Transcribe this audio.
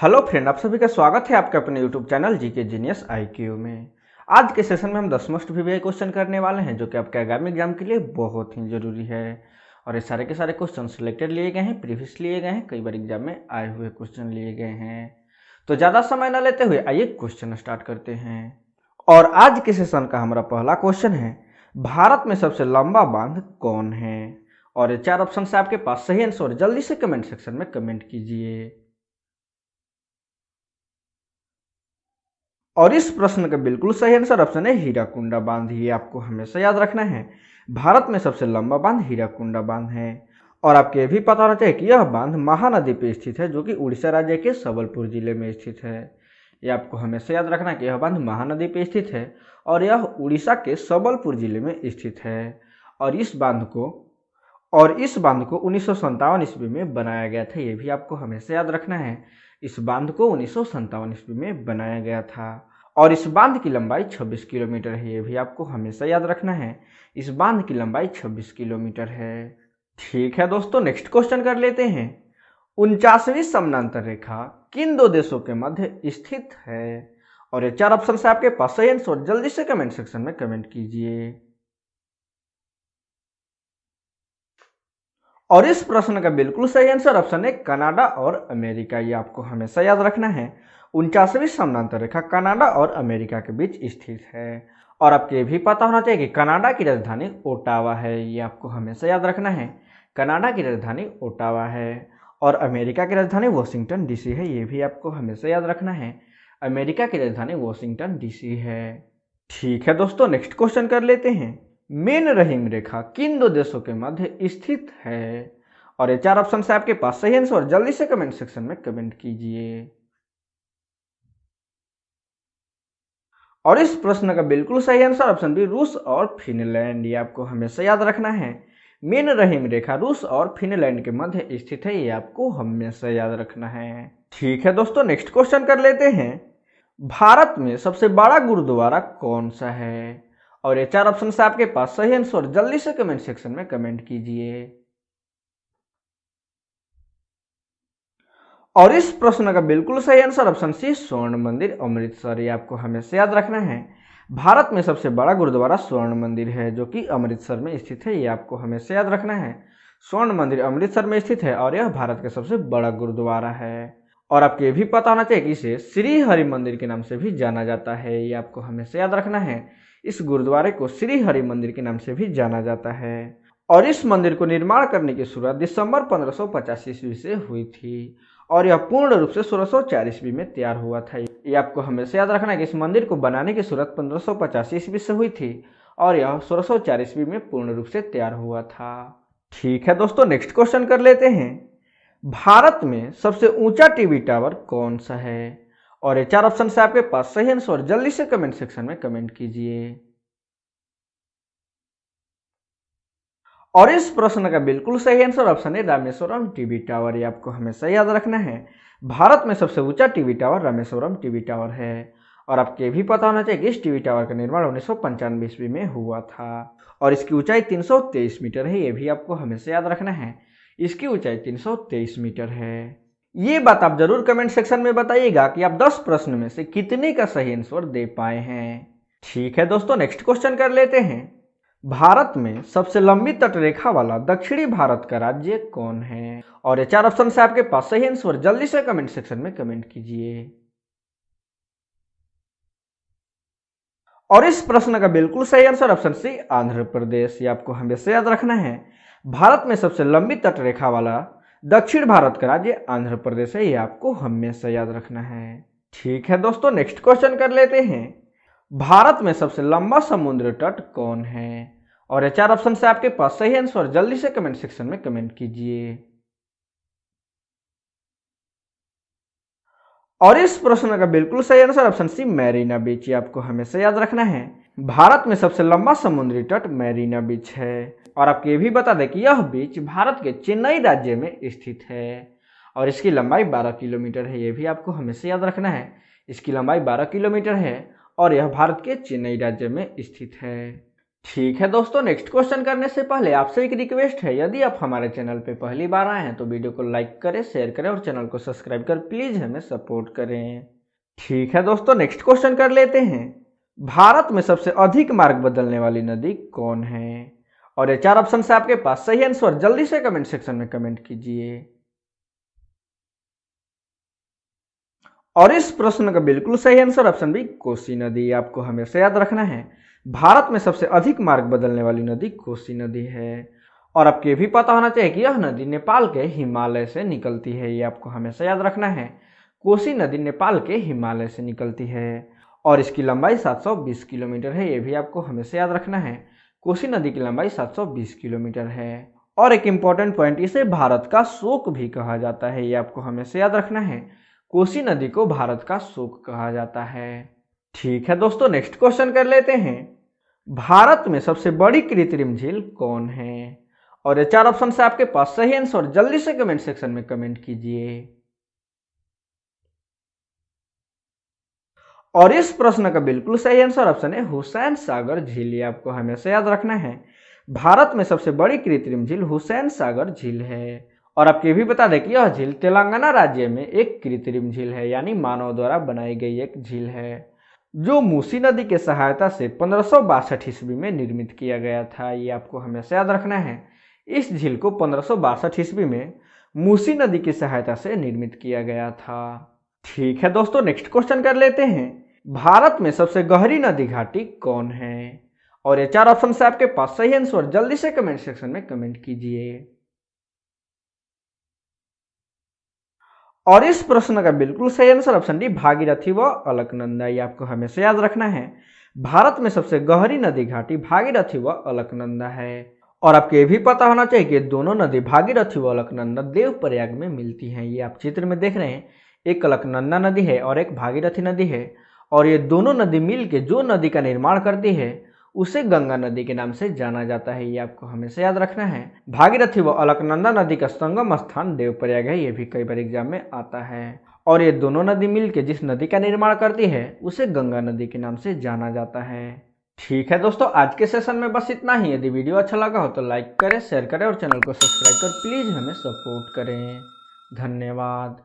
Hello friend, आप सभी का स्वागत है आपके अपने YouTube channel GK genius IQ में। आज के सेशन में हम 10 मोस्ट वीवीआई क्वेश्चन करने वाले हैं जो कि आपके आगामी एग्जाम के लिए बहुत ही जरूरी है। और ये सारे के सारे क्वेश्चन सिलेक्टेड लिए गए हैं, प्रीवियस लिए गए हैं, कई बार एग्जाम में आए हुए क्वेश्चन लिए गए हैं। तो ज़्यादा समय न लेते हुए आइए क्वेश्चन स्टार्ट करते हैं। और आज के सेशन का हमारा पहला क्वेश्चन है, भारत में सबसे लंबा बांध कौन है? और ये 4 ऑप्शन से आपके पास सही आंसर जल्दी से कमेंट सेक्शन में कमेंट कीजिए। और इस प्रश्न का बिल्कुल सही आंसर ऑप्शन है हीराकुंडा बांध। ये आपको हमेशा याद रखना है, भारत में सबसे लंबा बांध हीराकुंडा बांध है। और आपको ये भी पता होना चाहिए कि यह बांध महानदी पे स्थित है जो कि उड़ीसा राज्य के सबलपुर जिले में स्थित है। ये आपको हमेशा याद रखना कि यह बांध महानदी पे स्थित है और यह उड़ीसा के सबलपुर जिले में स्थित है। और इस बांध को 1957 ईस्वी में बनाया गया था। ये भी आपको हमेशा याद रखना है, इस बांध को 1957 ईस्वी में बनाया गया था। और इस बांध की लंबाई 26 किलोमीटर है। ये भी आपको हमेशा याद रखना है, इस बांध की लंबाई 26 किलोमीटर है। ठीक है दोस्तों, नेक्स्ट क्वेश्चन कर लेते हैं। 49वीं समानांतर रेखा किन दो देशों के मध्य स्थित है? और ये 4 ऑप्शन से आपके पास सही आंसर जल्दी से कमेंट सेक्शन में कमेंट कीजिए। और इस प्रश्न का बिल्कुल सही आंसर ऑप्शन है कनाडा और अमेरिका। ये आपको हमेशा याद रखना है, 49वीं समानांतर रेखा कनाडा और अमेरिका के बीच स्थित है। और आपको ये भी पता होना चाहिए कि कनाडा की राजधानी ओटावा है। ये आपको हमेशा याद रखना है, कनाडा की राजधानी ओटावा है। और अमेरिका की राजधानी वॉशिंगटन डीसी है। ये भी आपको हमेशा याद रखना है, अमेरिका की राजधानी वॉशिंगटन डीसी है। ठीक है दोस्तों, नेक्स्ट क्वेश्चन कर लेते हैं। मेन रहीम रेखा किन दो देशों के मध्य स्थित है? और ये 4 ऑप्शन से आपके पास सही आंसर जल्दी से कमेंट सेक्शन में कमेंट कीजिए। और इस प्रश्न का बिल्कुल सही आंसर ऑप्शन बी रूस और फिनलैंड। ये आपको हमेशा याद रखना है, मेन रहीम रेखा रूस और फिनलैंड के मध्य स्थित है। ये आपको हमेशा याद रखना है। ठीक है दोस्तों, नेक्स्ट क्वेश्चन कर लेते हैं। भारत में सबसे बड़ा गुरुद्वारा कौन सा है? और ये 4 ऑप्शन से आपके पास सही आंसर जल्दी से कमेंट सेक्शन में कमेंट कीजिए। और इस प्रश्न का बिल्कुल सही आंसर ऑप्शन सी स्वर्ण मंदिर अमृतसर। ये आपको हमेशा याद रखना है, भारत में सबसे बड़ा गुरुद्वारा स्वर्ण मंदिर है जो कि अमृतसर में स्थित है। ये आपको हमेशा याद रखना है, स्वर्ण मंदिर अमृतसर में स्थित है और यह भारत का सबसे बड़ा गुरुद्वारा है। और आपको ये भी पता होना चाहिए कि इसे श्री हरि मंदिर के नाम से भी जाना जाता है। ये आपको हमेशा याद रखना है, इस गुरुद्वारे को श्री हरि मंदिर के नाम से भी जाना जाता है। और इस मंदिर को निर्माण करने की शुरुआत दिसंबर 1550 ईस्वी से हुई थी और यह पूर्ण रूप से 1604 ईस्वी में तैयार हुआ था। ये आपको हमेशा याद रखना है कि इस मंदिर को बनाने की शुरुआत 1550 ईस्वी से हुई थी और यह 1604 ईस्वी में पूर्ण रूप से तैयार हुआ था। ठीक है दोस्तों, नेक्स्ट क्वेश्चन कर लेते हैं। भारत में सबसे ऊंचा टीवी टावर कौन सा है? और ये 4 ऑप्शन से आपके पास सही आंसर जल्दी से कमेंट सेक्शन में कमेंट कीजिए। और इस प्रश्न का बिल्कुल सही आंसर ऑप्शन है रामेश्वरम टीवी टावर। ये आपको हमेशा याद रखना है, भारत में सबसे ऊंचा TV tower Rameswaram TV tower है। और आपको ये भी पता होना चाहिए कि इस टीवी टावर का निर्माण 1995 ईस्वी में हुआ था और इसकी ऊंचाई 323 मीटर है। ये भी आपको हमेशा याद रखना है, इसकी ऊंचाई 323 मीटर है। ये बात आप जरूर कमेंट सेक्शन में बताइएगा कि आप 10 प्रश्न में से कितने का सही आंसर दे पाए हैं। ठीक है दोस्तों, नेक्स्ट क्वेश्चन कर लेते हैं। भारत में सबसे लंबी तटरेखा वाला दक्षिणी भारत का राज्य कौन है? और ये 4 ऑप्शन से आपके पास सही आंसर जल्दी से कमेंट सेक्शन में कमेंट कीजिए। और इस प्रश्न का बिल्कुल सही answer option C Andhra Pradesh. ये आपको हमेशा याद रखना है, भारत में सबसे लंबी तटरेखा वाला दक्षिण भारत का राज्य आंध्र प्रदेश है। ये आपको हमेशा याद रखना है। ठीक है दोस्तों, नेक्स्ट क्वेश्चन कर लेते हैं। भारत में सबसे लंबा समुद्र तट कौन है? और ये 4 ऑप्शन से आपके पास सही आंसर जल्दी से कमेंट सेक्शन में कमेंट कीजिए। और इस प्रश्न का बिल्कुल सही आंसर ऑप्शन सी मैरीना बीच। ये आपको हमेशा याद रखना है, भारत में सबसे लंबा समुद्री तट मैरीना बीच है। और आपको ये भी बता दें कि यह बीच भारत के चेन्नई राज्य में स्थित है और इसकी लंबाई 12 किलोमीटर है। ये भी आपको हमेशा याद रखना है, इसकी लंबाई 12 किलोमीटर है और यह भारत के चेन्नई राज्य में स्थित है। ठीक है दोस्तों, नेक्स्ट क्वेश्चन करने से पहले आपसे एक रिक्वेस्ट है, यदि आप हमारे चैनल पे पहली बार आए हैं तो वीडियो को लाइक करें, शेयर करें और चैनल को सब्सक्राइब कर प्लीज हमें सपोर्ट करें। ठीक है दोस्तों, नेक्स्ट क्वेश्चन कर लेते हैं। भारत में सबसे अधिक मार्ग बदलने वाली नदी कौन है? और ये 4 ऑप्शन है आपके पास, सही आंसर जल्दी से कमेंट सेक्शन में कमेंट कीजिए। और इस प्रश्न का बिल्कुल सही आंसर ऑप्शन बी कोसी नदी। आपको हमेशा याद रखना है, भारत में सबसे अधिक मार्ग बदलने वाली नदी कोसी नदी है। और आपको ये भी पता होना चाहिए कि यह नदी नेपाल के हिमालय से निकलती है, ये आपको हमेशा याद रखना है। कोसी नदी नेपाल के हिमालय से निकलती है और इसकी लंबाई 720 किलोमीटर है, ये भी आपको हमेशा याद रखना है। कोसी नदी की लंबाई 720 किलोमीटर है। और एक इम्पॉर्टेंट पॉइंट, इसे भारत का शोक भी कहा जाता है, ये आपको हमेशा याद रखना है। कोसी नदी को भारत का शोक कहा जाता है। ठीक है दोस्तों, नेक्स्ट क्वेश्चन कर लेते हैं। भारत में सबसे बड़ी कृत्रिम झील कौन है? और ये 4 ऑप्शन है आपके पास, सही आंसर जल्दी से कमेंट सेक्शन में कमेंट कीजिए। और इस प्रश्न का बिल्कुल सही आंसर ऑप्शन है हुसैन सागर झील, ये आपको हमेशा याद रखना है। भारत में सबसे बड़ी कृत्रिम झील हुसैन सागर झील है। और आपको ये भी बता दें कि यह झील तेलंगाना राज्य में एक कृत्रिम झील है, यानी मानव द्वारा बनाई गई एक झील है, जो मूसी नदी के सहायता से 1562 ईस्वी में निर्मित किया गया था, ये आपको हमेशा याद रखना है। इस झील को 1562 ईस्वी में मूसी नदी की सहायता से निर्मित किया गया था। ठीक है दोस्तों, नेक्स्ट क्वेश्चन कर लेते हैं। भारत में सबसे गहरी नदी घाटी कौन है? और ये 4 ऑप्शन है आपके पास, सही आंसर जल्दी से कमेंट सेक्शन में कमेंट कीजिए। और इस प्रश्न का बिल्कुल सही आंसर ऑप्शन डी भागीरथी व अलकनंदा, ये आपको हमेशा याद रखना है। भारत में सबसे गहरी नदी घाटी भागीरथी व अलकनंदा है। और आपको ये भी पता होना चाहिए कि दोनों नदी भागीरथी व अलकनंदा देवप्रयाग में मिलती हैं, ये आप चित्र में देख रहे हैं। एक अलकनंदा नदी है और एक भागीरथी नदी है, और ये दोनों नदी मिल के जो नदी का निर्माण करती है उसे गंगा नदी के नाम से जाना जाता है, ये आपको हमेशा याद रखना है। भागीरथी व अलकनंदा नदी का संगम स्थान देवप्रयाग है, ये भी कई बार एग्जाम में आता है। और ये दोनों नदी मिलके जिस नदी का निर्माण करती है उसे गंगा नदी के नाम से जाना जाता है। ठीक है दोस्तों, आज के सेशन में बस इतना ही। यदि वीडियो अच्छा लगा हो तो लाइक करें, शेयर करें और चैनल को सब्सक्राइब कर प्लीज हमें सपोर्ट करें। धन्यवाद।